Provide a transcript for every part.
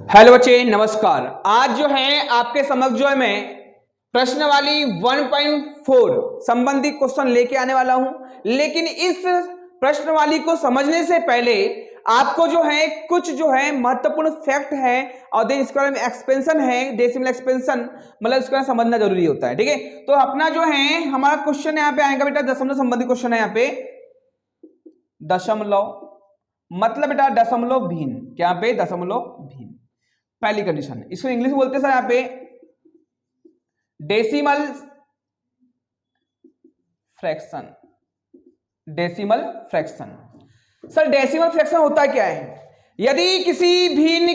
Hello बच्चे, नमस्कार। आज जो है आपके समक्ष जो है मैं प्रश्नवाली 1.4 संबंधी क्वेश्चन लेके आने वाला हूं। लेकिन इस प्रश्नवाली को समझने से पहले आपको जो है कुछ जो है महत्वपूर्ण फैक्ट है और देन इसके बारे में एक्सपेंशन है, डेसिमल एक्सपेंशन, मतलब इसको समझना जरूरी होता है। ठीक है, तो अपना जो है हमारा क्वेश्चन यहाँ पे आएगा बेटा, दशमलव संबंधी क्वेश्चन है यहाँ पे। दशमलव मतलब बेटा दशमलव भिन्न, क्या पे दशमलव भिन्न पहली कंडीशन। इसको इंग्लिश में बोलते हैं सर यहाँ पे decimal fraction. Decimal fraction sir, decimal fraction होता क्या है? यदि किसी भिन्न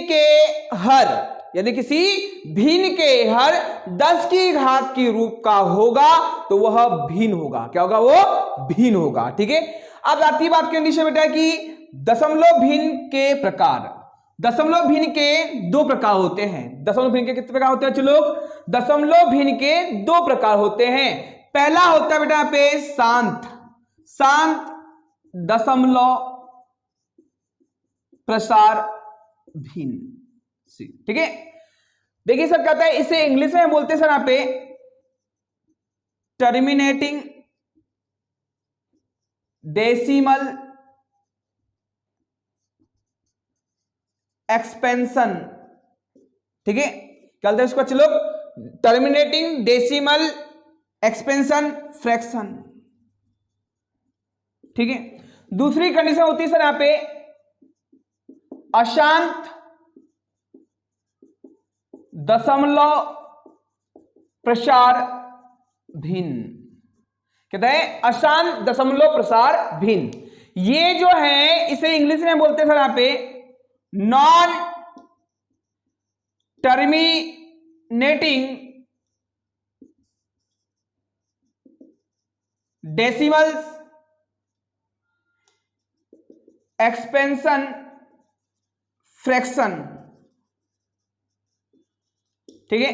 के हर 10 की घात की रूप का होगा तो वह भिन्न होगा। क्या होगा? वो भिन्न होगा। ठीक है, अब आती बात कंडीशन बेटा कि दशमलव भिन्न के प्रकार। दशमलव भिन्न के दो प्रकार होते हैं। दशमलव भिन्न के कितने प्रकार होते हैं चलो? दशमलव भिन्न के दो प्रकार होते हैं। पहला होता है बेटा यहाँ पे शांत दशमलव प्रसार भिन्न। ठीक है, देखिए सर कहता है, इसे इंग्लिश में बोलते हैं सर यहाँ पे टर्मिनेटिंग डेसिमल एक्सपेंशन। ठीक है, क्या बोलते हैं इसको चलो? Terminating decimal expansion fraction. ठीक है, दूसरी कंडीशन होती है सर यहां पे अशांत दशमलव प्रसार भिन्न। कहते हैं अशांत दशमलव प्रसार भिन्न। ये जो है इसे इंग्लिश में बोलते हैं सर यहां पे non terminating decimals expansion fraction. ठीक है,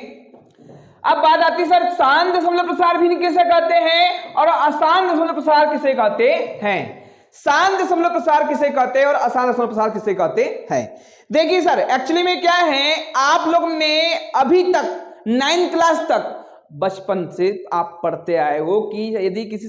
अब बात आती है सर शांत दशमलव प्रसार भिन्न किसे कहते हैं और अशांत दशमलव प्रसार किसे कहते हैं? शांत दशमलव प्रसार किसे कहते हैं और अशांत दशमलव प्रसार किसे कहते हैं? देखिए सर, एक्चुअली में क्या है, आप लोग ने अभी तक 9th क्लास तक बचपन से आप पढ़ते आए हो कि यदि किसी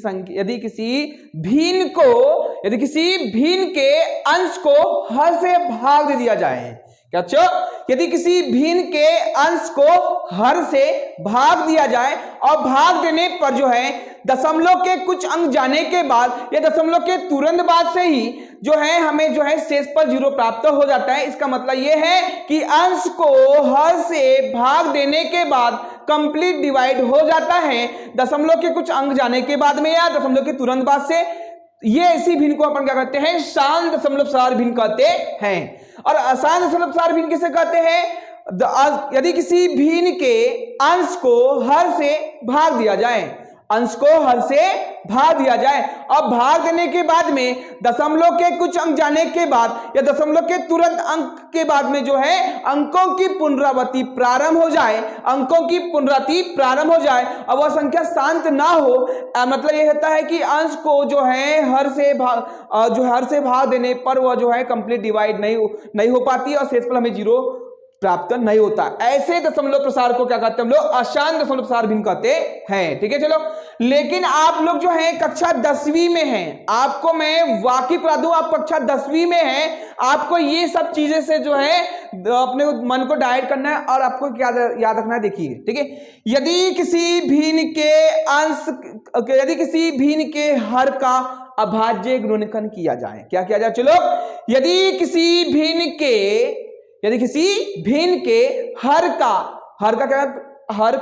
भिन्न के अंश को हर से भाग दे दिया जाए। क्या अच्छा? यदि किसी भिन्न के अंश को हर से भाग दिया जाए और भाग देने पर जो है दशमलव के कुछ अंक जाने के बाद या दशमलव के तुरंत बाद से ही जो है हमें जो है शेष पर 0 प्राप्त हो जाता है। इसका मतलब यह है कि अंश को हर से भाग देने के बाद कंप्लीट डिवाइड हो जाता है दशमलव के कुछ अंक जाने के बाद में या दशमलव के तुरंत बाद से। ये ऐसी भिन्न को अपन क्या कहते हैं? शांत दशमलव प्रसार भिन्न कहते हैं। और अशांत दशमलव प्रसार भिन्न किसे कहते हैं? यदि किसी भिन्न के अंश को हर से भाग दिया जाए, अंश को हर से भाग दिया जाए और भाग देने के बाद में दशमलव के कुछ अंक जाने के बाद या दशमलव के तुरंत अंक के बाद में जो है अंकों की पुनरावृत्ति प्रारंभ हो जाए, और वह संख्या शांत ना हो। मतलब यह होता है कि अंश को जो है हर से भाग देने पर वह जो है कंप्लीट डिवाइड नहीं हो पाती और शेषफल हमें 0 प्राप्त नहीं होता। ऐसे दशमलव प्रसार को क्या कहते हैं हम लोग? अशांत दशमलव प्रसार भिन्न कहते हैं। ठीक है, चलो। लेकिन आप लोग जो है कक्षा 10वीं में हैं, आपको मैं वाकिफ करा दूं, आप कक्षा 10वीं में हैं, आपको ये सब चीजें से जो है अपने मन को डाइवर्ट करना है और आपको क्या याद रखना है। देखिए, ठीक है, यदि किसी भिन्न के हर का अभाज्य गुणनखंड किया जाए। क्या किया जाए चलो? यदि किसी भिन्न के हर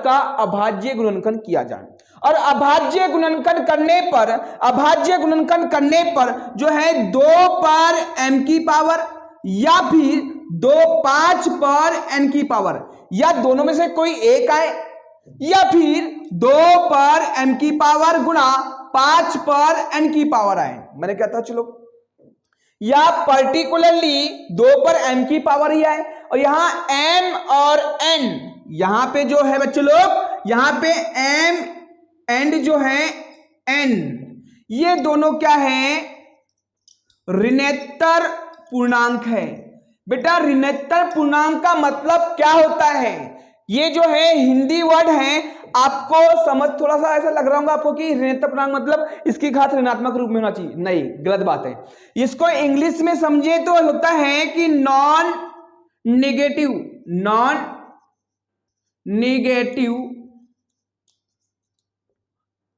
का अभाज्य गुणनखंड किया जाए और अभाज्य गुणनखंड करने पर जो है 2 पर m की पावर या फिर 2 5 पर n की पावर या दोनों में से कोई एक आए या फिर 2 पर m की पावर गुणा 5 पर n की पावर आए। मैंने कहता चलो, या पर्टिकुलरली 2 पर m की पावर ही आए और यहां m और n, यहां पे जो है बच्चों लोग, यहां पे m एंड जो है n, ये दोनों क्या है? ऋणोत्तर पूर्णांक है। बेटा ऋणात्मक पूर्णांक का मतलब क्या होता है? ये जो है हिंदी वर्ड है, आपको समझ थोड़ा सा ऐसा लग रहा होगा आपको कि ऋणात्मक पूर्णांक मतलब इसकी घात ऋणात्मक रूप में होना चाहिए, नहीं, गलत बात है। इसको इंग्लिश में समझे तो होता है कि non negative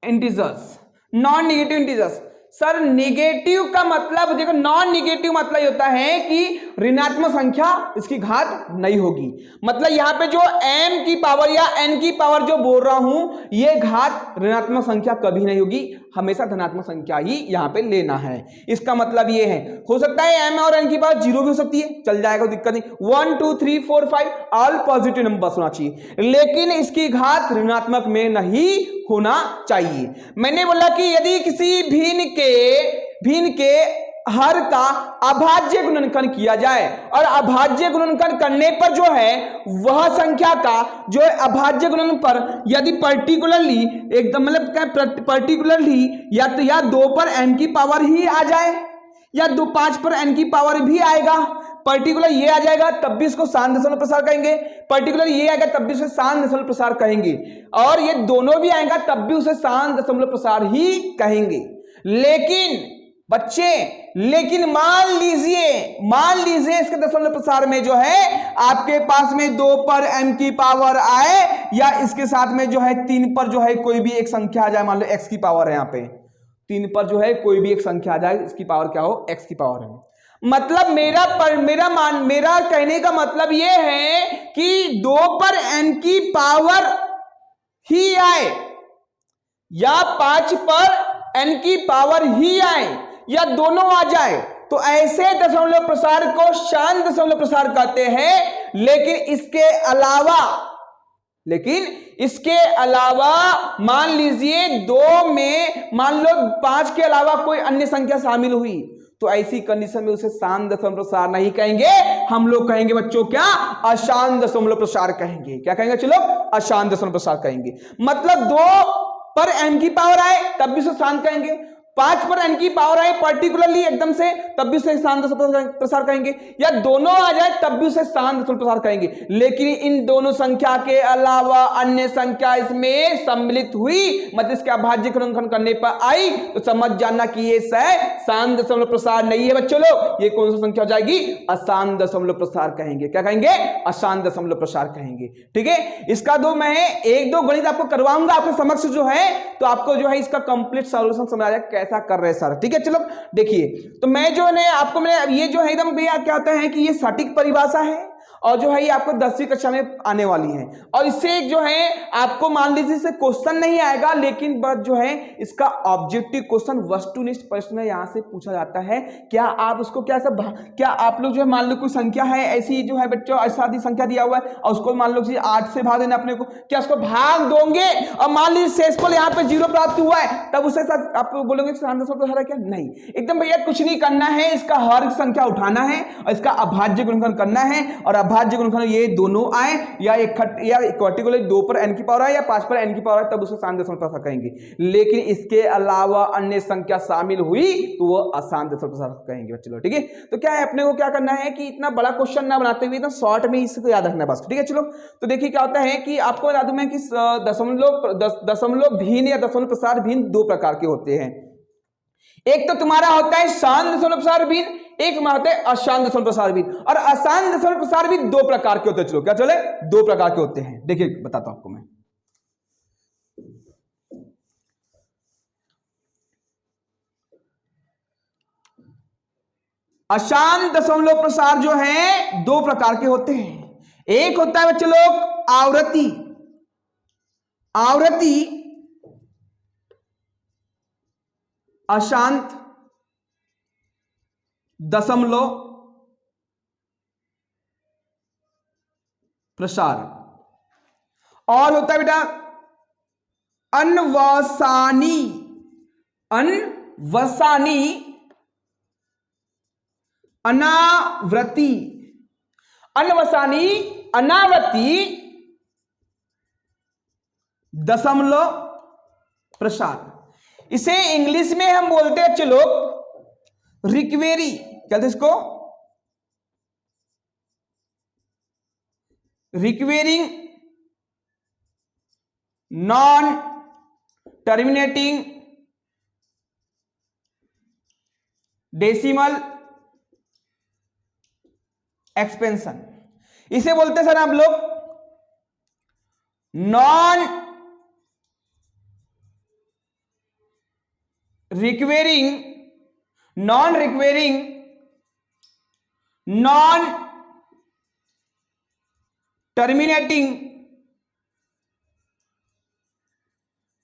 integers, non negative integers. Sir negative का मतलब देखो, नॉन नेगेटिव मतलब होता है कि ऋणात्मक संख्या इसकी घात नहीं होगी। मतलब यहां पे जो m की पावर या n की पावर जो बोल रहा हूं, ये घात ऋणात्मक संख्या कभी नहीं होगी, हमेशा धनात्मक संख्या ही यहां पे लेना है। इसका मतलब ये है, हो सकता है m और n की पावर 0 भी हो सकती है, चल जाएगा, दिक्कत नहीं। 1 2 3 4 5 ऑल पॉजिटिव नंबर्स होना चाहिए, लेकिन इसकी घात ऋणात्मक में नहीं होना चाहिए। मैंने बोला कि यदि किसी भिन्न के हर का अभाज्य गुणनखंड किया जाए और अभाज्य गुणनखंड करने पर जो है वह संख्या का जो है अभाज्य गुणन पर यदि पर्टिकुलरली एकदम मतलब पर्टिकुलरली या तो या 2 पर n की पावर ही आ जाए या 5 पर n की पावर भी आएगा, पर्टिकुलर ये आ जाएगा तब भी इसको शांत दशमलव प्रसार कहेंगे, पर्टिकुलर ये आएगा तब भी उसे शांत दशमलव प्रसार कहेंगे, और ये दोनों भी आएगा तब भी उसे शांत दशमलव प्रसार ही कहेंगे। लेकिन मान लीजिए इसके दशमलव प्रसार में जो है आपके पास में 2 पर m की पावर आए या इसके साथ में जो है 3 पर जो है कोई भी एक संख्या आ जाए, मान लो x की पावर है, यहाँ पे 3 पर जो है कोई भी एक संख्या आ जाए, इसकी पावर क्या हो, x की पावर है। मतलब मेरा कहने का मतलब यह है कि 2 पर n की पावर ही आए या 5 पर n की पावर ही आए या दोनों आ जाए तो ऐसे दशमलव प्रसार को शांत दशमलव प्रसार कहते हैं। लेकिन इसके अलावा मान लीजिए 2 में मान लो 5 के अलावा कोई अन्य संख्या शामिल हुई तो ऐसी कंडीशन में उसे शांत दशमलव प्रसार नहीं कहेंगे, हम लोग कहेंगे बच्चों क्या, अशांत दशमलव प्रसार कहेंगे। क्या कहेंगे चलो, अशांत दशमलव प्रसार कहेंगे। मतलब 2 पर n की पावर आए तब भी उसे शांत कहेंगे, 5 पर n की पावर आए पर्टिकुलरली एकदम से तब भी उसे शांत दशमलव प्रसार कहेंगे, या दोनों आ जाए तब भी उसे शांत दशमलव प्रसार कहेंगे। लेकिन इन दोनों संख्या के अलावा अन्य संख्या इसमें सम्मिलित हुई, मतलब इसके अभाज्य गुणनखंड करने पर आई तो समझ जाना कि ये शांत दशमलव प्रसार नहीं है बच्चों लोग। ये कौन सी संख्या हो जाएगी, अशांत दशमलव प्रसार कहेंगे। क्या कहेंगे, अशांत दशमलव प्रसार कहेंगे। ठीक है, इसका मैं 1-2 गणित आपको करवाऊंगा आपके समक्ष जो है, तो आपको जो है इसका कंप्लीट सॉल्यूशन समझ आ जाएगा कैसा कर रहे हैं सर। ठीक है, चलो देखिए, तो मैं जो है आपको मैंने ये जो है एकदम भैया क्या होता है कि ये सटीक परिभाषा है और जो है ये आपको 10वीं कक्षा में आने वाली है, और इससे जो है आपको मान लीजिए से क्वेश्चन नहीं आएगा, लेकिन बस जो है इसका ऑब्जेक्टिव क्वेश्चन वस्तुनिष्ठ प्रश्न यहां से पूछा जाता है। क्या आप उसको क्या आप लोग जो है मान लो कोई संख्या है ऐसी जो है बच्चों ऐसा संख्या दिया हुआ है और उसको मान लो 8 से भाग देना अपने को, क्या उसको भाग दोगे और मान लीजिए शेषफल यहाँ पे 0 प्राप्त हुआ है तब उसे आप बोलोगे शांत दशमलव प्रसार है क्या, नहीं, एकदम भैया कुछ नहीं करना है, इसका हर संख्या उठाना है और इसका अभाज्य गुणनखंड करना है, और अभाज्य गुणनखंड ये दोनों आए या एक पर्टिकुलर 2 पर n की पावर आए या 5 पर n की पावर आए तब उसे शांत दशमलव प्रसार कहेंगे। लेकिन इसके अलावा अन्य संख्या शामिल हुई तो वो अशांत दशमलव प्रसार कहेंगे बच्चों। ठीक है, तो क्या है अपने को क्या करना है कि इतना बड़ा क्वेश्चन ना बनाते हुए एकदम शॉर्ट में इसको याद रखना है बस। ठीक है, चलो तो देखिए क्या होता है कि आपको बता दूं मैं कि दशमलव भिन्न या दशमलव प्रसार भिन्न 2 प्रकार के होते हैं। एक तो तुम्हारा होता है शांत दशमलव प्रसार भिन्न, एक होता है अशांत दशमलव प्रसार भिन्न, और अशांत दशमलव प्रसार भी 2 प्रकार के होते हैं। चलो क्या चले, 2 प्रकार के होते हैं, देखिए बताता हूं आपको मैं। अशांत दशमलव प्रसार जो है 2 प्रकार के होते हैं। एक होता है बच्चे लोग आवृत्ति अशांत दशमलव प्रसार, और होता है बेटा अनवसानी अनावृत्ति दशमलव प्रसार। इसे इंग्लिश में हम बोलते हैं चलो रिकवेरी, कहते इसको recurring non terminating decimal expansion, इसे बोलते हैं सर आप लोग non recurring non terminating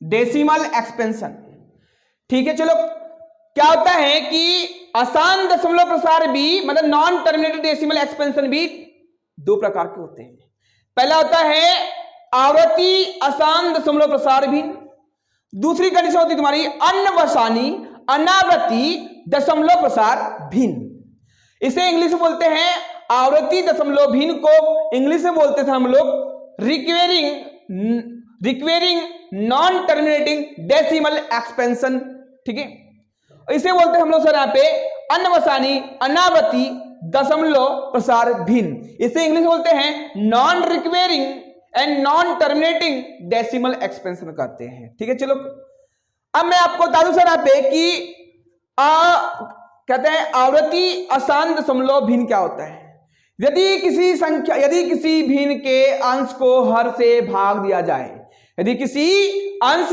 decimal expansion. ठीक है, चलो क्या होता है कि आसान दशमलव प्रसार भी मतलब नॉन टर्मिनेटेड डेसिमल एक्सपेंशन भी दो प्रकार के होते हैं। पहला होता है आवर्ती आसान दशमलव प्रसार भिन्न, दूसरी कंडीशन होती है तुम्हारी अन्वसानी अनावर्ती दशमलव प्रसार भिन्न। इसे इंग्लिश में बोलते हैं आवर्ती दशमलव भिन्न को इंग्लिश में बोलते थे हम लोग रिक्वेरिंग नॉन टर्मिनेटिंग डेसिमल एक्सपेंशन। ठीक है, इसे बोलते हैं हम लोग सर यहाँ पे अन्वसानी अनावर्ती दशमलव प्रसार भिन्न। इसे इंग्लिश में बोलते हैं non recurring and non terminating decimal expansion कहते हैं। ठीक है, चलो अब मैं आपको बता दूं सर यहाँ पे कि कहते हैं आवर्ती आसान दशमलव भिन्न क्या होता है। यदि किसी भिन्न के अंश को हर से भाग दिया जाए, यदि किसी अंश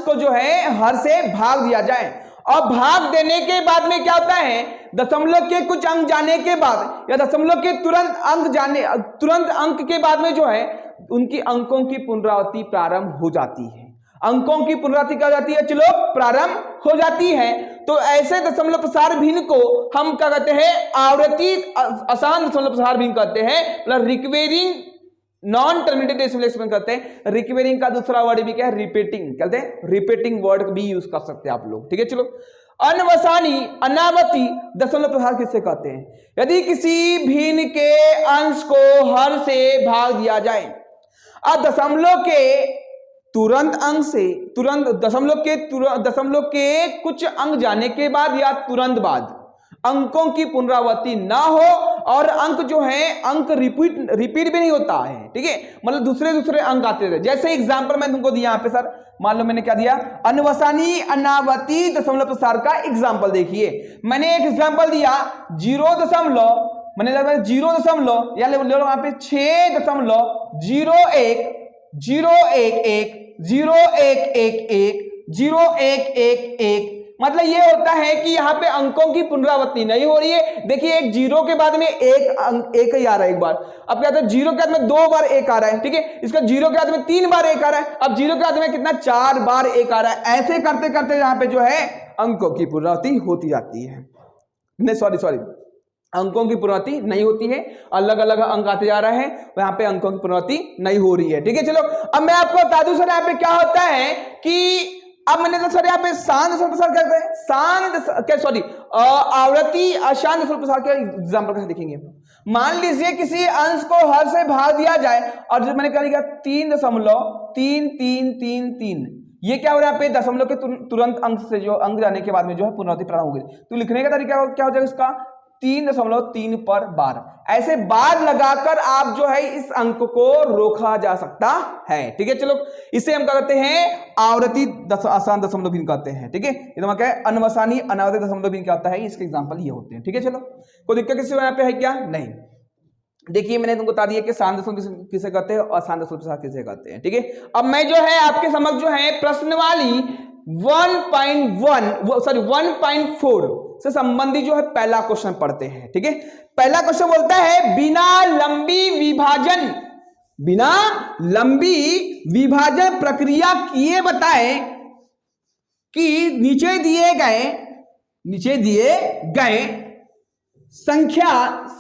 को जो है हर से भाग दिया जाए और भाग देने के बाद में क्या होता है, दशमलव के कुछ अंक जाने के बाद या दशमलव के तुरंत अंक के बाद में जो है उनकी अंकों की पुनरावृत्ति प्रारंभ हो जाती है। अंकों की पुनरावृत्ति क्या हो जाती है, चलो प्रारंभ हो जाती है। तो ऐसे दशमलव प्रसार भिन्न को हम क्या कहते हैं, आवर्ती आसान दशमलव प्रसार भिन्न कहते हैं, मतलब रिक्वेरिंग नॉन टर्मिनेटेड डेसिमल एक्सपेंशन कहते हैं। रिक्वेरिंग का दूसरा वर्ड भी क्या है, रिपीटिंग कहते हैं, रिपीटिंग वर्ड भी यूज कर सकते हैं आप लोग। ठीक है, चलो अन्वसानी अनावर्ती दशमलव प्रसार किससे कहते हैं, यदि किसी भिन्न के अंश को हर से भाग दिया जाए और दशमलव के तुरंत अंक से दशमलव के कुछ अंक जाने के बाद या तुरंत बाद अंकों की पुनरावृत्ति ना हो और अंक जो है अंक रिपीट भी नहीं होता है। ठीक है, मतलब दूसरे अंक आते रहे। जैसे एग्जांपल मैं तुमको दिया यहाँ पे सर, मान लो मैंने क्या दिया, अन्वसानी अनावर्ती दशमलव प्रसार का एग्जांपल देखिए। मैंने एक एग्जांपल दिया 0.0 मैंने 0.0 या ले लो यहाँ पे 6.01101110111 मतलब ये होता है कि यहाँ पे अंकों की पुनरावृत्ति नहीं हो रही है। देखिए एक जीरो के बाद में एक ही आ रहा है एक बार, अब क्या होता है जीरो के बाद में 2 बार एक आ रहा है। ठीक है, इसका जीरो के बाद में 3 बार एक आ रहा है, अब जीरो के बाद में कितना 4 बार एक आ रहा है। ऐसे करते करते यहाँ पे जो है अंकों की पुनरावृत्ति होती जाती है। नहीं सॉरी अंकों की पुनरावृत्ति नहीं होती है, अलग अलग अंक आते जा रहे हैं, यहाँ पे अंकों की पुनरावृत्ति नहीं हो रही है। ठीक है, चलो अब मैं आपको बता दूं सर यहाँ पे क्या होता है कि अब मैंने तो सर यहाँ पे शांत दशमलव प्रसार करते हैं, आवर्ती अशांत दशमलव प्रसार के एग्जांपल कैसे देखेंगे। मान लीजिए किसी अंश को हर से भाग दिया जाए और जो मैंने क्या 3.3333, ये क्या हो रहा है, यहाँ पे दशमलव के तुरंत अंक से जो अंक जाने के बाद में जो है पुनरावृत्ति प्रारंभ हो गई। तो लिखने का तरीका क्या हो जाएगा इसका 3.3 पर बार, ऐसे बार लगाकर आप जो है इस अंक को रोका जा सकता है। ठीक है, चलो इसे हम क्या कहते हैं, आवर्ती आसान दशमलव भिन्न कहते हैं। ठीक है, ये तो क्या है, अन्वसानी अनावर्ती दशमलव भिन्न क्या होता है, इसके एग्जांपल ये होते हैं। ठीक है, चलो कोई दिक्कत किसी यहाँ पे है क्या, नहीं। देखिए मैंने तुमको बता दिया कि आसान दशमलव किसे कहते हैं और आसान दशमलव प्रसार किसे कहते हैं। ठीक है, अब मैं जो है आपके समक्ष जो है प्रश्न वाली 1.4 से संबंधित जो है पहला क्वेश्चन पढ़ते हैं। ठीक है, पहला क्वेश्चन बोलता है बिना लंबी विभाजन प्रक्रिया किए बताएं कि नीचे दिए गए संख्या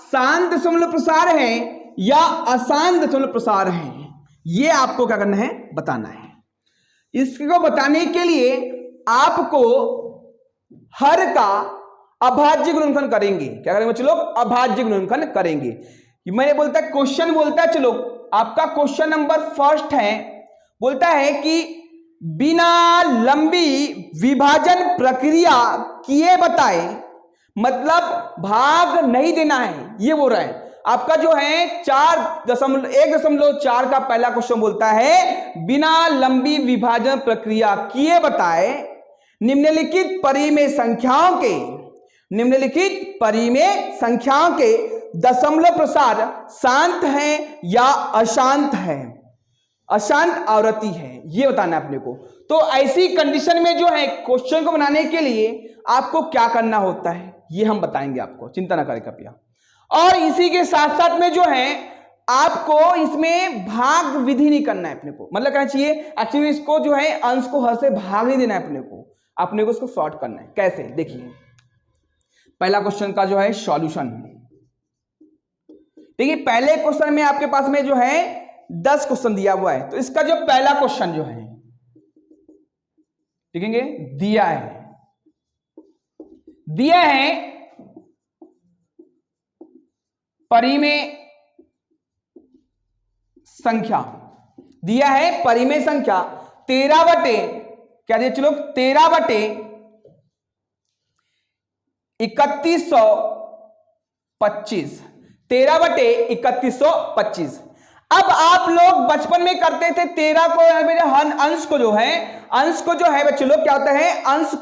शांत दशमलव प्रसार है या अशांत दशमलव प्रसार है। ये आपको क्या करना है, बताना है। इसको बताने के लिए आपको हर का अभाज्य गुणनखंड करेंगे। क्या करेंगे बच्चे लोग, अभाज्य गुणनखंड करेंगे। मैंने बोलता है क्वेश्चन बोलता है, चलो आपका क्वेश्चन नंबर फर्स्ट है, बोलता है कि बिना लंबी विभाजन प्रक्रिया किए बताए, मतलब भाग नहीं देना है ये बोल रहा है। आपका जो है 1.4 का पहला क्वेश्चन बोलता है बिना लंबी विभाजन प्रक्रिया किए बताए निम्नलिखित परिमेय संख्याओं के दशमलव प्रसार शांत है या अशांत है, अशांत आवृत्ति है, ये बताना है अपने को। तो ऐसी कंडीशन में जो है क्वेश्चन को बनाने के लिए आपको क्या करना होता है ये हम बताएंगे आपको, चिंता ना करें कृपया। और इसी के साथ साथ में जो है आपको इसमें भाग विधि नहीं करना है अपने को, मतलब कहना चाहिए एक्चुअली इसको जो है अंश को हर से भाग नहीं देना है अपने को इसको सॉर्ट करना है। कैसे, देखिए पहला क्वेश्चन का जो है सॉल्यूशन। देखिए पहले क्वेश्चन में आपके पास में जो है 10 क्वेश्चन दिया हुआ है, तो इसका जो पहला क्वेश्चन जो है देखेंगे दिया है परिमेय संख्या, दिया है परिमेय संख्या 13 बटे क्या दिया चलो 13 बटे 3125, 13 बटे 3125। अब आप लोग बचपन में करते थे 13 को अंश को जो है बच्चे लोग क्या होता है अंश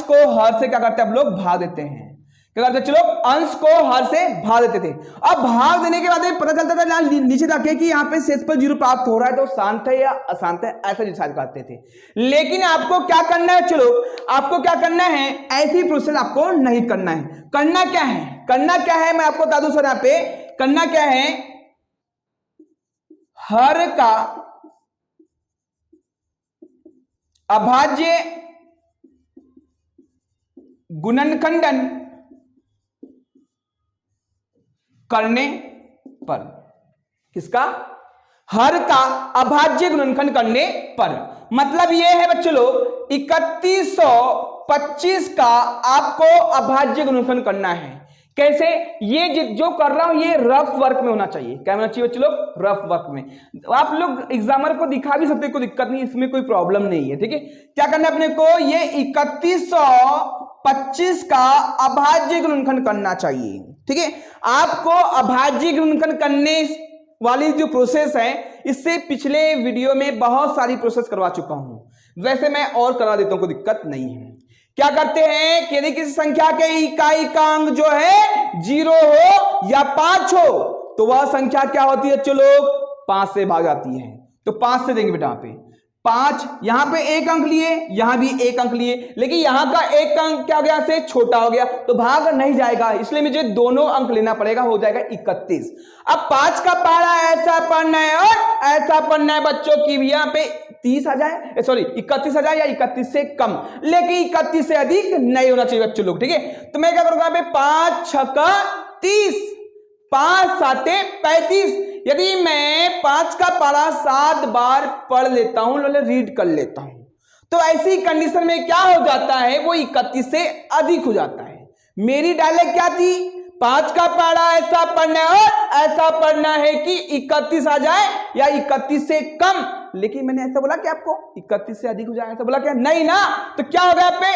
को हर से क्या करते हैं आप लोग भाग देते हैं, क्या करते चलो अंश को हर से भाग देते थे। अब भाग देने के बाद पता चलता था नीचे जाके कि यहाँ पे शेषफल 0 प्राप्त हो रहा है तो शांत है या अशांत है, ऐसा डिसाइड करते थे। लेकिन आपको क्या करना है, चलो आपको क्या करना है, ऐसी प्रोसेस आपको नहीं करना है। करना क्या है मैं आपको बता दूं सर, यहाँ पे करना क्या है, हर का अभाज्य गुणनखंडन करने पर, किसका, हर का अभाज्य गुणनखंड करने पर, मतलब ये है बच्चों लोग 3125 का आपको अभाज्य गुणनखंड करना है। कैसे, ये जो कर रहा हूं ये रफ वर्क में होना चाहिए। क्या होना चाहिए बच्चों लोग, रफ वर्क में। आप लोग एग्जामर को दिखा भी सकते, कोई दिक्कत नहीं, इसमें कोई प्रॉब्लम नहीं है, ठीक है। क्या करना है अपने को, ये 3125 का अभाज्य गुणनखंड करना चाहिए, ठीक है। आपको अभाज्य गुणनखंड करने वाली जो प्रोसेस है, इससे पिछले वीडियो में बहुत सारी प्रोसेस करवा चुका हूं, वैसे मैं और करवा देता हूं, कोई दिक्कत नहीं है। क्या करते हैं कि यदि किसी संख्या के इकाई का अंक जो है 0 हो या 5 हो तो वह संख्या क्या होती है बच्चों लोग, 5 से भाग जाती है। तो 5 से देंगे बेटा, यहाँ पे 5, यहां पे 1 अंक लिए, यहां भी 1 अंक लिए, लेकिन यहां का 1 अंक क्या हो गया, से छोटा हो गया तो भाग नहीं जाएगा, इसलिए मुझे दोनों अंक लेना पड़ेगा, हो जाएगा 31। अब 5 का पहाड़ा ऐसा पढ़ना है और ऐसा पढ़ना है बच्चों की भी यहाँ पे 30 आ जाए, सॉरी 31 आ जाए या 31 से कम, लेकिन 31 से अधिक नहीं होना चाहिए बच्चों लोग, ठीक है। तो मैं क्या करूंगा, 5 छक्का 30, 5 साते 35। यदि मैं 5 का पारा 7 बार पढ़ लेता हूं, रीड कर लेता हूं, तो ऐसी कंडीशन में क्या हो जाता है, वो 31 से अधिक हो जाता है। मेरी डायलॉग क्या थी, 5 का पारा ऐसा पढ़ना है और ऐसा पढ़ना है कि 31 आ जाए या 31 से कम, लेकिन मैंने ऐसा बोला कि आपको 31 से अधिक हो जाए, ऐसा बोला क्या, नहीं ना। तो क्या होगा यहाँ पे,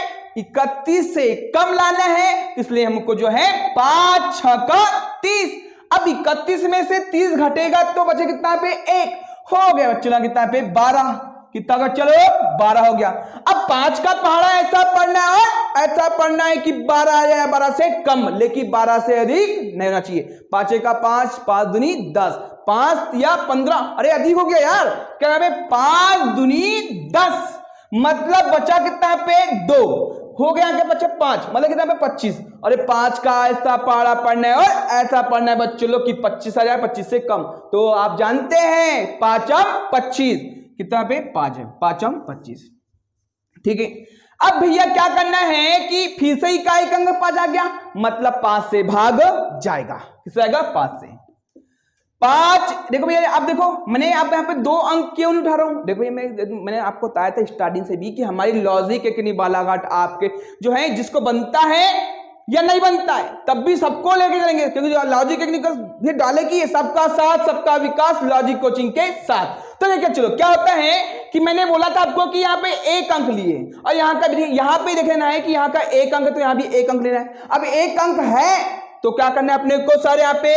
31 से कम लाना है, इसलिए हमको जो है 5 छक्का 30। अब 31 में से 30 घटेगा तो बचे कितना पे, 1 हो गया बच्चों, कितना पे 12, कितना का, चलो 12 हो गया। अब 5 का पहाड़ा ऐसा पढ़ना है और ऐसा पढ़ना है कि 12 आ जाए, 12 से कम, लेकिन 12 से अधिक नहीं होना चाहिए। 5 का 5, 5 दूनी 10, 5 या 15, अरे अधिक हो गया यार, क्या है 5 दूनी 10, मतलब बचा कितना पे 2, हो गया क्या बच्चे 5, मतलब कितना पे 25। अरे 5 का ऐसा पहाड़ा पढ़ना है और ऐसा पढ़ना है बच्चों लोग कि 25 आ जाए, 25 से कम, तो आप जानते हैं 5 25, कितना पे 5 है, 5 25, ठीक है। अब भैया क्या करना है कि फिर से इकाई का अंक 5 आ गया, मतलब 5 से भाग जाएगा, किससे आएगा, 5 से। 5, देखो भैया अब देखो मैंने आप यहाँ पे 2 अंक क्यों नहीं उठा रहा हूं, देखो ये मैंने आपको बताया था स्टार्टिंग से भी कि हमारी लॉजिक एक बालाघाट आपके जो है जिसको बनता है या नहीं बनता है तब भी सबको लेके चलेंगे, क्योंकि जो लॉजिक टेक्निकल डाले कि सबका साथ सबका विकास लॉजिक कोचिंग के साथ। तो देखिए चलो क्या होता है कि मैंने बोला था आपको कि यहाँ पे 1 अंक लिए और यहाँ पे देख लेना है कि यहाँ का 1 अंक, तो यहाँ भी 1 अंक लेना है। अब 1 अंक है तो क्या करना है अपने को सर यहाँ पे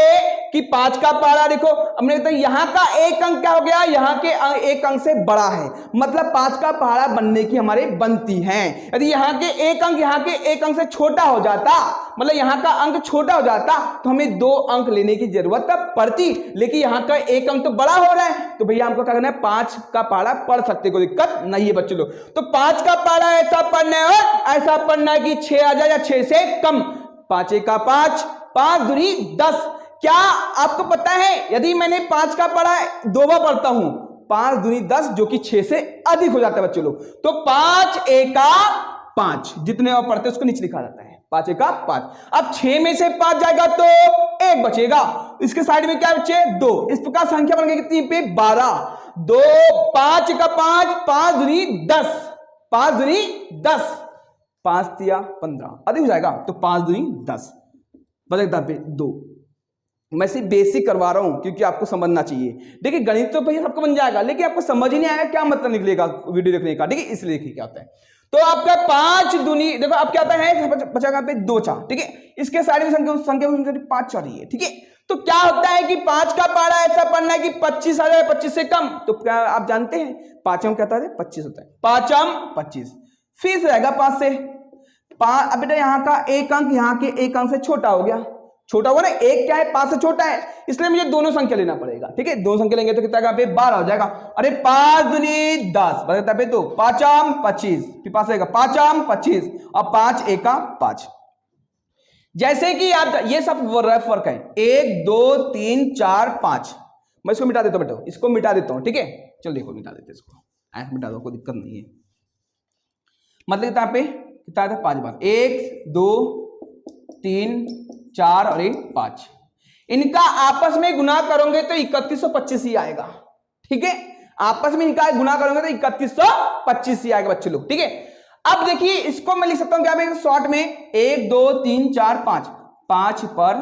कि 5 का पारा देखो हमने तो यहाँ का एक अंक क्या हो गया, यहाँ के एक अंक से बड़ा है, मतलब 5 का पहाड़ा बनने की हमारे बनती है। यदि यहाँ के एक अंक यहाँ के एक अंक से छोटा हो जाता, मतलब यहाँ का अंक छोटा हो जाता, तो हमें 2 अंक लेने की जरूरत पड़ती, लेकिन यहाँ का एक अंक तो बड़ा हो रहा है, तो भैया हमको क्या करना है 5 का पहाड़ा पढ़ सकते, कोई दिक्कत नहीं है बच्चों लोग। तो 5 का पहाड़ा ऐसा पढ़ना है और ऐसा पढ़ना है कि 6 आ जाए या 6 से कम। 5 का 5, 5 दूनी 10। क्या आपको पता है यदि मैंने 5 का पढ़ा 2 बार पढ़ता हूं, 5 दूनी 10 जो कि 6 से अधिक हो जाता है बच्चों लोग, तो 5 एका 5 जितने और पढ़ते उसको नीचे लिखा जाता है 5 एका 5। अब 6 में से 5 जाएगा तो 1 बचेगा, इसके साइड में क्या बचे 2, इस प्रकार संख्या बन गई कितनी पे 12। 2 5 का 5, 5 दूनी 10, 5 दूनी 10, 5 तिया 15 अधिक हो जाएगा, तो 5 दूनी 10 बचेगा पे 2। मैं सिर्फ बेसिक करवा रहा हूं क्योंकि आपको समझना चाहिए। देखिए गणित तो भैया सबको बन जाएगा, लेकिन आपको समझ ही नहीं आएगा क्या मतलब निकलेगा वीडियो देखने का, ठीक है, इसलिए देखिए क्या होता है। तो आपका 5 दूनी देखो आप क्या आता है बचाएगा पे 2 4, ठीक है, इसके साइड में संख्या 5 चल रही है, ठीक है। तो क्या होता है कि 5 का पहाड़ा ऐसा पढ़ना है कि 25 आ जाए 25 से कम, तो क्या आप जानते हैं 5 क्या होता है 25 होता है, 5 25 फिर से आएगा 5 से 5। अब बेटा यहाँ का एक अंक यहाँ के एक अंक से छोटा हो गया, छोटा हुआ ना, एक क्या है 5 से छोटा है, इसलिए मुझे दोनों संख्या लेना पड़ेगा, ठीक है। 2 संख्या लेंगे तो कितना पे 12 हो जाएगा। अरे 5 दूनी 10 बचता पे 2, 5 25 फिर 5 आएगा 5 25 और 5 एका 5। जैसे कि आप ये सब रफ वर्क है 1 2 3 4 5, मैं इसको मिटा देता हूं बेटा, इसको मिटा देता हूं, ठीक है। चल देखो मिटा देते इसको, ऐसे मिटा दो कोई दिक्कत नहीं है। मतलब कितना पे कितना था 5 बार, 1 2 3 4 और 1 5, इनका आपस में गुना करोगे तो 3125 ही आएगा, ठीक है। आपस में इनका गुना करोगे तो 3125 ही आएगा बच्चे लोग, ठीक है। अब देखिए इसको मैं लिख सकता हूं क्या शॉर्ट में 1 2 3 4 5, 5 पर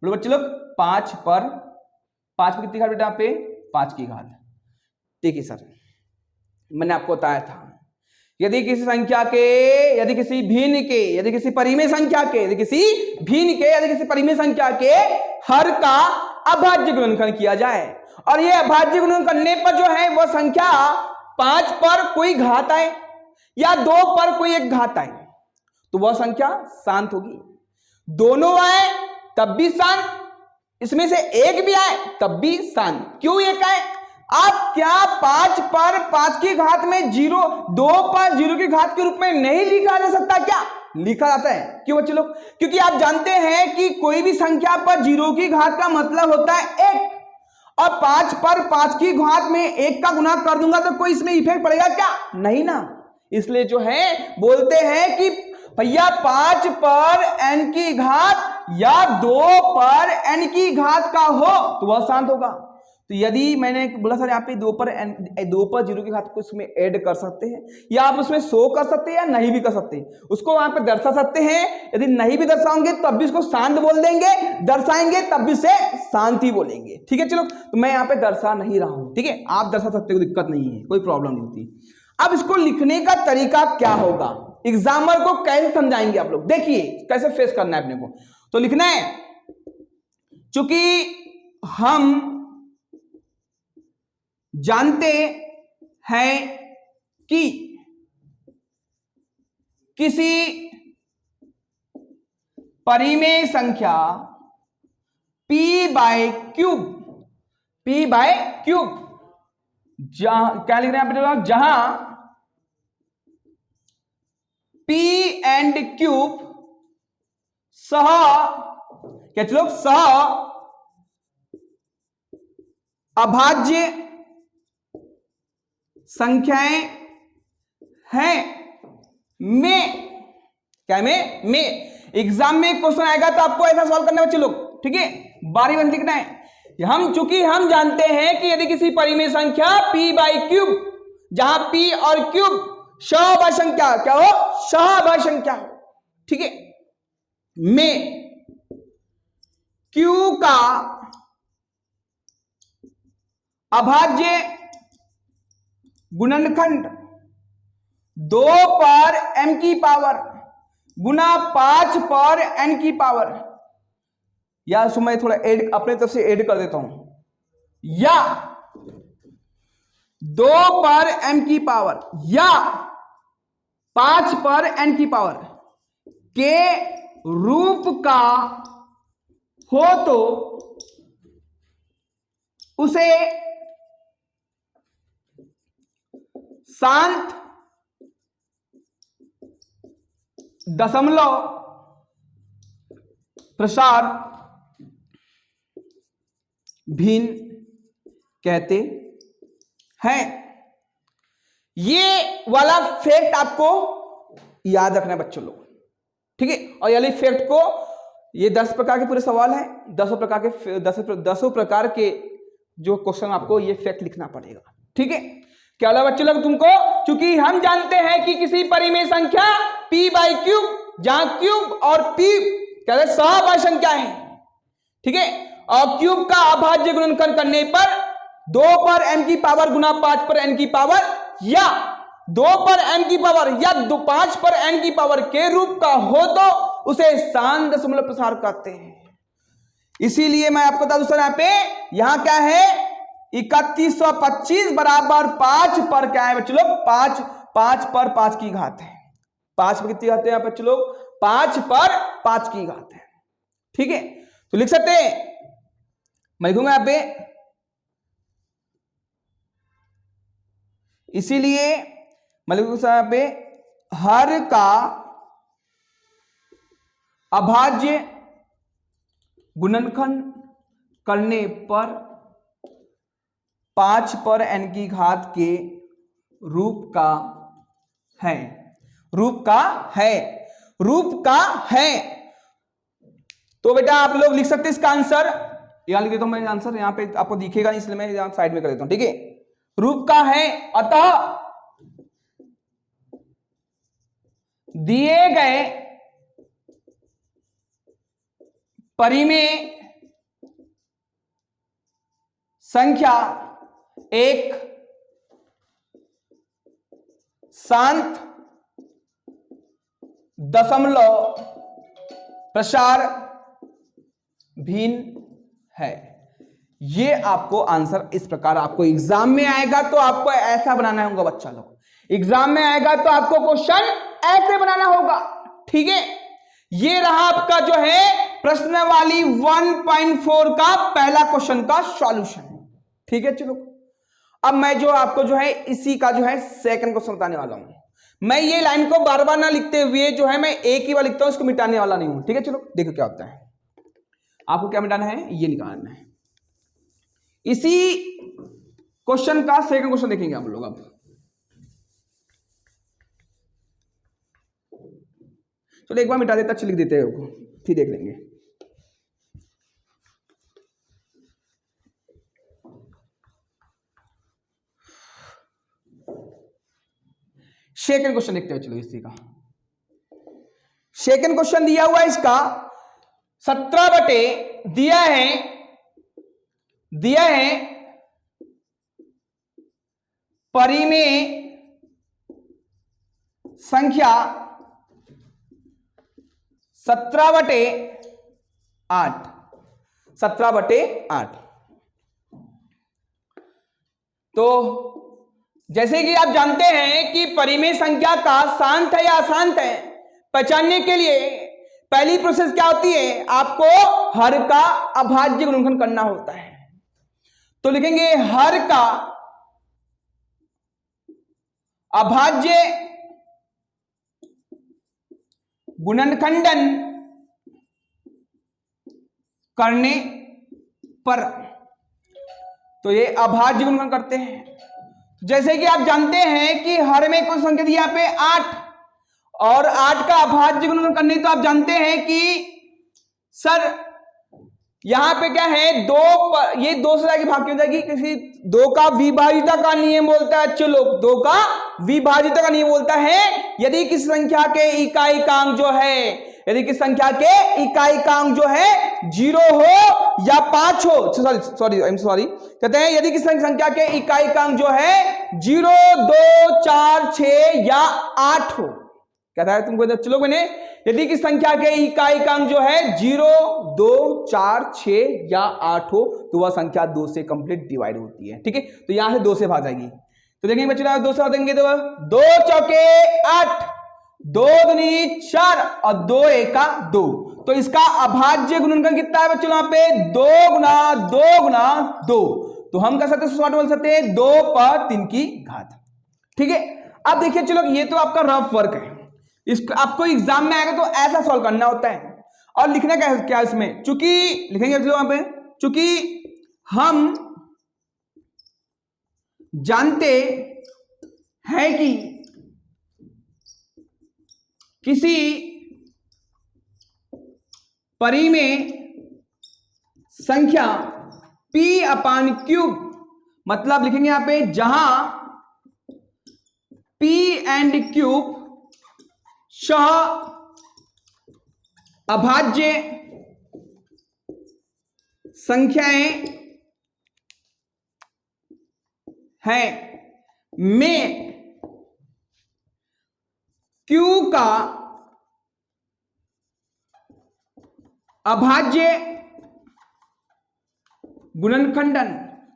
बोलो बच्चे लोग 5 पर कितनी घात बेटा पे 5 की घात, ठीक है सर। मैंने आपको बताया था यदि किसी संख्या के, यदि किसी भिन्न के, यदि किसी परिमेय संख्या के, यदि किसी भिन्न के, यदि किसी परिमेय संख्या के हर का अभाज्य गुणनखंड किया जाए, और ये अभाज्य गुणन करने पर जो है वो संख्या 5 पर कोई घात आए या 2 पर कोई एक घात आए, तो वह संख्या शांत होगी। दोनों आए तब भी शांत, इसमें से एक भी आए तब भी शांत। क्यों एक आए? आप क्या 5 पर 5 की घात में 0, 2 पर 0 की घात के रूप में नहीं लिखा जा सकता क्या? लिखा जाता है। क्यों बच्चे लोग? क्योंकि आप जानते हैं कि कोई भी संख्या पर 0 की घात का मतलब होता है 1, और 5 पर 5 की घात में 1 का गुना कर दूंगा तो कोई इसमें इफेक्ट पड़ेगा क्या? नहीं ना। इसलिए जो है बोलते हैं कि भैया 5 पर n की घात या 2 पर n की घात का हो तो वह शांत होगा। तो यदि मैंने बोला सर यहाँ पे 2 पर 0 की घात को इसमें ऐड कर सकते हैं, या आप उसमें 100 कर सकते हैं या नहीं भी कर सकते, उसको वहां पे दर्शा सकते हैं। यदि नहीं भी दर्शाओगे तब भी इसको शांत बोल देंगे, दर्शाएंगे तब भी से शांति बोलेंगे, ठीक है। चलो तो मैं यहाँ पे दर्शा नहीं रहा हूं, ठीक है, आप दर्शा सकते हो, दिक्कत नहीं है, कोई प्रॉब्लम नहीं होती। अब इसको लिखने का तरीका क्या होगा, एग्जामर को कैसे समझाएंगे आप लोग, देखिए कैसे फेस करना है अपने को। तो लिखना है, चूंकि हम जानते हैं कि किसी परिमेय संख्या p बाय क्यूब, जहां क्या लिख रहे हैं आप, जहां p एंड क्यूब सह, क्या चलो सह अभाज्य संख्याएं हैं में, क्या में एग्जाम में क्वेश्चन आएगा तो आपको ऐसा सॉल्व करना है बच्चे लोग, ठीक है, बारी बारी लिखना है। चूंकि हम जानते हैं कि यदि किसी परिमेय संख्या p बाई क्यूब, जहां p और क्यूब सहअभाज्य संख्या क्या हो, सहअभाज्य संख्या हो, ठीक है, में q का अभाज्य गुणनखंड 2 पर m की पावर गुना 5 पर n की पावर या उसको मैं थोड़ा ऐड अपने तरफ से ऐड कर देता हूं, या 2 पर m की पावर या 5 पर n की पावर के रूप का हो तो उसे शांत दशमलव प्रसार भिन्न कहते हैं। ये वाला फैक्ट आपको याद रखना है बच्चों लोग, ठीक है। और ये फैक्ट को, ये 10 प्रकार के पूरे सवाल है, 10 प्रकार के जो क्वेश्चन आपको ये फैक्ट लिखना पड़ेगा, ठीक है। क्या लगा बच्चों लोग तुमको? क्योंकि हम जानते हैं कि किसी परिमेय संख्या p बाई क्यूब, जहां क्यूब और p क्या है सहभाज्य संख्या है, ठीक है। और क्यूब का अभाज्य गुणनखंड करने पर 2 पर m की पावर गुना 5 पर n की पावर या 2 पर m की पावर या 5 पर n की पावर के रूप का हो तो उसे शांत दशमलव प्रसार कहते हैं। इसीलिए मैं आपको बता दूं सर, यहां क्या है 3125 बराबर 5 पर क्या है बच्चों लोग, 5 पर 5 की घात है। 5 पर कितनी घात है यहाँ बच्चों लोग? 5 पर 5 की घात है, ठीक है। तो लिख सकते हैं, मैं लिखूंगा यहाँ पे, इसीलिए मैं लिखूंगा यहाँ पे हर का अभाज्य गुणनखंड करने पर 5 पर n की घात के रूप का है, रूप का है, रूप का है। तो बेटा आप लोग लिख सकते हैं इसका आंसर, यहां लिख देता हूं मैं आंसर, यहां पे आपको दिखेगा नहीं इसलिए मैं यहां साइड में कर देता हूं, ठीक है। रूप का है, अतः दिए गए परिमेय संख्या एक शांत दशमलव प्रसार भिन्न है। ये आपको आंसर इस प्रकार आपको एग्जाम में आएगा तो आपको ऐसा बनाना होगा बच्चा लोग, एग्जाम में आएगा तो आपको क्वेश्चन ऐसे बनाना होगा, ठीक है। ये रहा आपका जो है प्रश्न वाली 1.4 का पहला क्वेश्चन का सॉल्यूशन, ठीक है। चलो अब मैं जो आपको जो है इसी का जो है सेकंड क्वेश्चन बताने वाला हूं। मैं ये लाइन को बार बार ना लिखते हुए जो है मैं एक ही बार लिखता हूं, इसको मिटाने वाला नहीं हूं, ठीक है। चलो देखो क्या होता है, आपको क्या मिटाना है, ये निकालना है। इसी क्वेश्चन का सेकंड क्वेश्चन देखेंगे आप लोग। अब चलो एक बार मिटा देता, अच्छा लिख देते हैं, फिर देख लेंगे। सेकंड क्वेश्चन देखते हैं, चलो इसी का सेकंड क्वेश्चन दिया हुआ है इसका 17 बटे दिया है परिमेय संख्या 17/8, 17/8। तो जैसे कि आप जानते हैं कि परिमेय संख्या का शांत है या अशांत है पहचानने के लिए पहली प्रोसेस क्या होती है, आपको हर का अभाज्य गुणनखंड करना होता है। तो लिखेंगे हर का अभाज्य गुणनखंडन करने पर, तो ये अभाज्य गुणनखंड करते हैं। जैसे कि आप जानते हैं कि हर में कुछ संख्या दी यहाँ पे 8 और 8 का अभाज्य गुणनखंड करने, तो आप जानते हैं कि सर यहां पे क्या है, ये 2 से जाके भाग क्यों जाएगी, किसी 2 का विभाजिता का नियम बोलता है। चलो 2 का विभाजिता का नियम बोलता है यदि किसी संख्या के इकाईकांक जो है, यदि किसी संख्या के इकाईकांक जो है 0 हो या 5 हो, सॉरी कहते हैं यदि किसी संख्या के इकाईकांक जो है 0, 2, 4, 6 या 8 हो। कहता है तुमको, चलो मैंने यदि किसी संख्या के इकाई अंक जो है 0, 2, 4, 6 या 8 हो तो वह संख्या 2 से कंप्लीट डिवाइड होती है। ठीक है, तो यहां से 2 से भाग जाएगी। तो देखेंगे बच्चों 2 से भागेंगे तो 2 चौके 8, 2 दूनी 4 और 2 एका 2। तो इसका अभाज्य गुणनखंड कितना है बच्चों? यहाँ पे 2 गुना 2 गुना 2। तो हम कर सकते हैं, शॉर्ट बोल सकते हैं 2 पर 3 की घात। ठीक है, अब देखिए चलो ये तो आपका रफ वर्क है, इसको आपको एग्जाम में आएगा तो ऐसा सॉल्व करना होता है। और लिखना क्या इसमें, चूंकि लिखेंगे चलो वहां पे, चूंकि हम जानते हैं कि किसी परिमेय संख्या p अपान क्यूब, मतलब लिखेंगे यहां पे जहां p एंड क्यूब सह अभाज्य संख्याएं हैं में q का अभाज्य गुणनखंडन,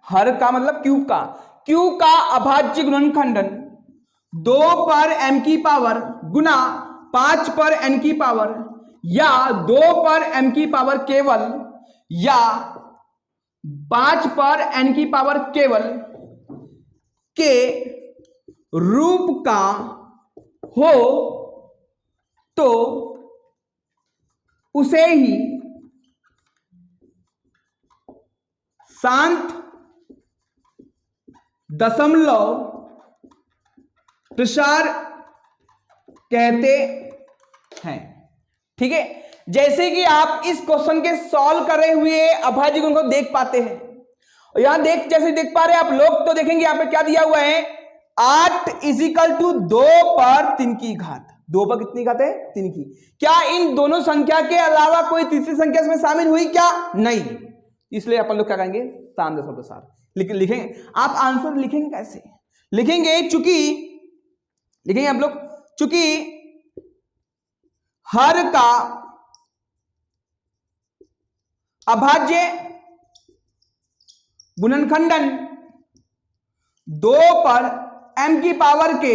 हर का मतलब क्यूब का, क्यू का अभाज्य गुणनखंडन 2 पर m की पावर गुना 5 पर n की पावर या 2 पर m की पावर केवल या 5 पर n की पावर केवल के रूप का हो तो उसे ही शांत दशमलव प्रसार कहते हैं। ठीक है, जैसे कि आप इस क्वेश्चन के सॉल्व कर रहे हुए अभाज्य गुण को देख पाते हैं, और यहां जैसे देख पा रहे हैं आप लोग, तो देखेंगे यहां पे क्या दिया हुआ है, 8 = 2 पर 3 की घात। 2 पर कितनी घात है? 3 की। क्या इन दोनों संख्या के अलावा कोई तीसरी संख्या इसमें शामिल हुई क्या? नहीं, इसलिए अपन लोग क्या करेंगे, शांत दशमलव प्रसार लिखेंगे। आप आंसर लिखेंगे कैसे? लिखेंगे चूंकि लिखेंगे आप लोग, चूंकि हर का अभाज्य गुणनखंडन 2 पर m की पावर के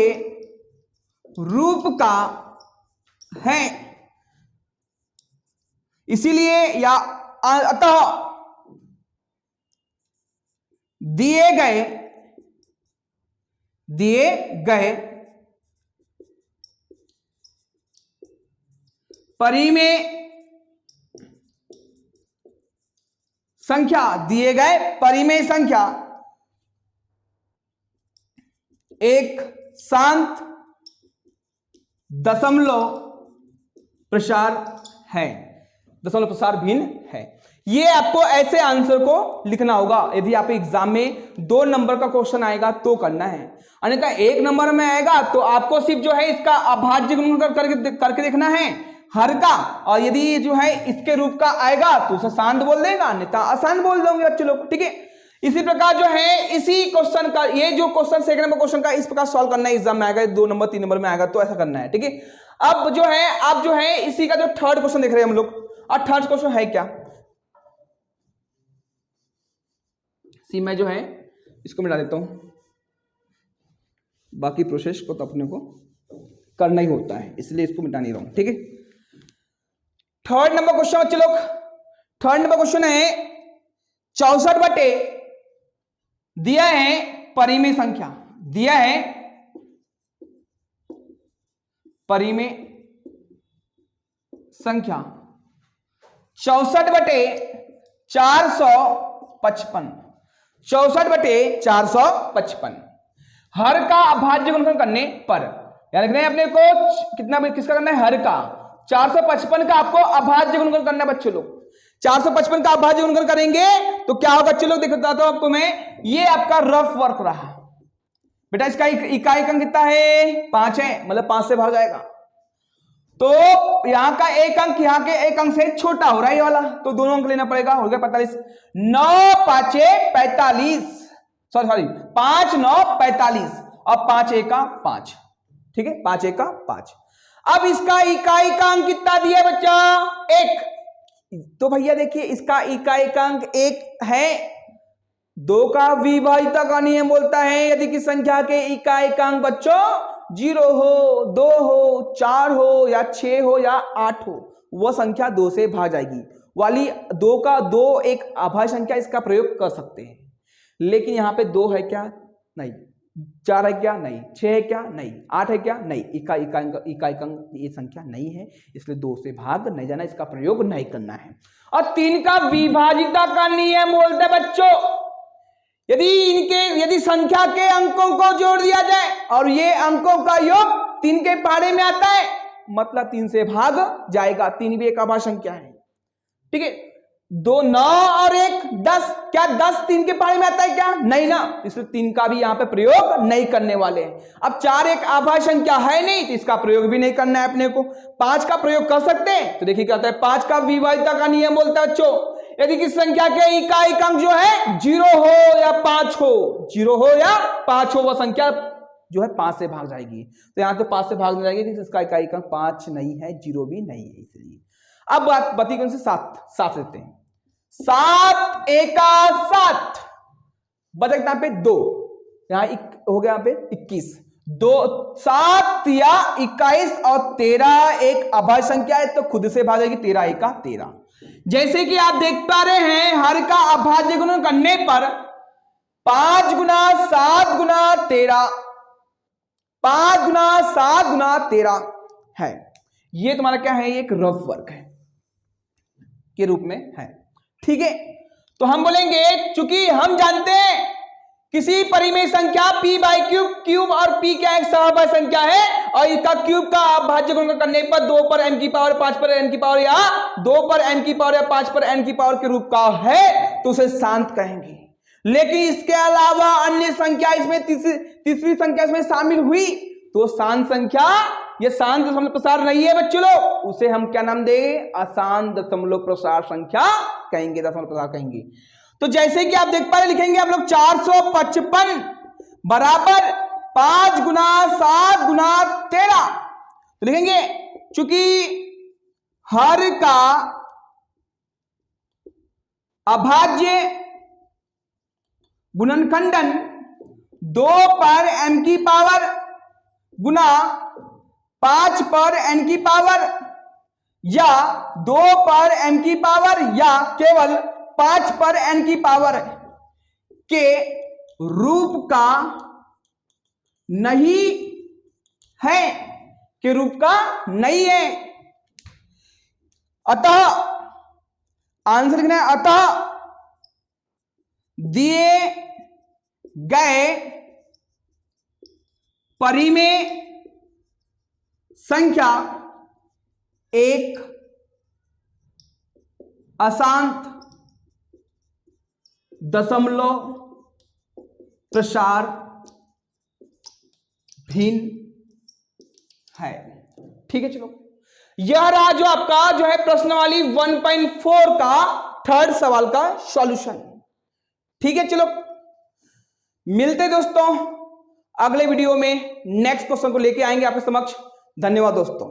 रूप का है, इसीलिए या अतः दिए गए परिमेय संख्या, दिए गए परिमेय संख्या एक शांत दशमलव प्रसार है, दशमलव प्रसार भिन्न है। ये आपको ऐसे आंसर को लिखना होगा। यदि आप एग्जाम में 2 नंबर का क्वेश्चन आएगा तो करना है, अन्यथा 1 नंबर में आएगा तो आपको सिर्फ जो है इसका अभाज्य गुणनखंड करके देखना है हर का, और यदि जो है इसके रूप का आएगा तो उसे शांत बोल देगा, अन्यथा आसान बोल दोगे बच्चे लोग। ठीक है, इसी प्रकार जो है इसी क्वेश्चन का, ये जो क्वेश्चन सेकंड नंबर क्वेश्चन का इस प्रकार सॉल्व करना है, एग्जाम में आएगा 2 नंबर 3 नंबर में आएगा तो ऐसा करना है। ठीक है, अब जो है आप जो है इसी का जो थर्ड क्वेश्चन देख रहे हैं हम लोग, और थर्ड क्वेश्चन है क्या, सी मैं जो है इसको मिटा देता हूं, बाकी प्रोसेस को तो अपने को करना ही होता है, इसलिए इसको मिटा नहीं रहा हूं। ठीक है, थर्ड नंबर क्वेश्चन बच्चे लोग, थर्ड नंबर क्वेश्चन है 64 बटे दिया है परिमेय संख्या, दिया है परिमेय संख्या 64 बटे 455, 64 बटे 455 हर का अभाज्य गुणनखंड करने पर, याद रखना है अपने को कितना, किसका करना है, हर का। 455 का आपको अभाज्य गुणनखंड करना है बच्चों लोग। 455 का अभाज्य गुणनखंड करेंगे तो क्या होगा बच्चों लोग, बताता हूं आपको मैं, ये आपका रफ वर्क रहा बेटा। इसका इकाई अंक कितना है, 5 है, मतलब 5 से भाग जाएगा। तो यहां का एक अंक यहाँ के एक अंक से छोटा हो रहा है ये वाला, तो दोनों अंक लेना पड़ेगा, हो गया 45। 9 5 45, सॉरी 5 9 45 और 5 1 5। ठीक है, 5 1 5। अब इसका इकाइकांक कितना दिया बच्चा? 1। तो भैया देखिए इसका इकाइकांक 1 है। 2 का विभाजिता का नियम बोलता है यदि किसी संख्या के इकाइकांक बच्चों 0 हो, 2 हो, 4 हो या 6 हो या 8 हो, वह संख्या 2 से भाग जाएगी। वाली 2 का 2 एक अभाज्य संख्या, इसका प्रयोग कर सकते हैं। लेकिन यहां पे 2 है क्या? नहीं। 4 है क्या? नहीं। 6 है क्या? नहीं। 8 है क्या? नहीं। इकाइकांक ये संख्या नहीं है, इसलिए 2 से भाग नहीं जाना, इसका प्रयोग नहीं करना है। और 3 का विभाजिता का नियम बोलते हैं बच्चों यदि संख्या के अंकों को जोड़ दिया जाए और ये अंकों का योग 3 के पहाड़े में आता है, मतलब 3 से भाग जाएगा। 3 भी एक अभाज्य संख्या है, ठीक है। 2 9 और 1 10, क्या 10 3 के पहाड़े में आता है क्या? नहीं ना, इसलिए 3 का भी यहां पे प्रयोग नहीं करने वाले हैं। अब 4 एक अभाज्य संख्या है नहीं, तो इसका प्रयोग भी नहीं करना है अपने को। 5 का प्रयोग कर सकते हैं, तो देखिए क्या होता है। 5 का विभाजिता का नियम बोलता है बच्चों यदि किसी संख्या के इकाइकांक जो है 0 हो या 5 हो, 0 हो या 5 हो, वह संख्या जो है 5 से भाग जाएगी। तो यहां तो 5 से भाग नहीं जाएगी, इसका इकाइकांक 5 नहीं है, 0 भी नहीं है, इसलिए। अब बात बती कौन से? 7 लेते हैं। 7 एका 7 बचा कितना पे? 2। यहां हो गया, यहां पे 21। 2 7 या 21 और 13 एक अभाज्य संख्या है, तो खुद से भाग जाएगी। 13 एका 13। जैसे कि आप देख पा रहे हैं, हर का अभाज्य गुणन करने पर 5 गुना 7 गुना 13, 5 गुना 7 गुना 13 है। ये तुम्हारा क्या है? एक रफ वर्क है के रूप में है, ठीक है। तो हम बोलेंगे चूंकि हम जानते हैं किसी परिमेय संख्या p बाई क्यूब और p क्या एक सहअभाज्य संख्या है और इसका क्यूब का अभाज्य गुणन करने पर 2 पर n की पावर 5 पर n की पावर या 2 पर n की पावर या 5 पर n की पावर के रूप का है, तो उसे शांत कहेंगे। लेकिन इसके अलावा अन्य संख्या इसमें तीसरी संख्या इसमें शामिल हुई, तो शांत संख्या, ये शांत दशमलव प्रसार नहीं है बच्चों लोग, उसे हम क्या नाम देंगे? अशांत दशमलव प्रसार संख्या कहेंगे, दशमलव प्रसार कहेंगे। तो जैसे कि आप देख पा रहे, लिखेंगे आप लोग 455 बराबर 5 गुना 7 गुना 13। तो लिखेंगे चूंकि हर का अभाज्य गुणनखंडन 2 पर n की पावर गुना 5 पर n की पावर या 2 पर n की पावर या केवल 5 पर n की पावर के रूप का नहीं है, के रूप का नहीं है। अतः आंसर लिखना है, अतः दिए गए परिमेय संख्या एक अशांत दशमलव प्रसार भिन्न है, ठीक है। चलो, यह रहा जो आपका जो है प्रश्नावली 1.4 का थर्ड सवाल का सॉल्यूशन, ठीक है। चलो मिलते दोस्तों अगले वीडियो में, नेक्स्ट क्वेश्चन को लेके आएंगे आपके समक्ष। धन्यवाद दोस्तों।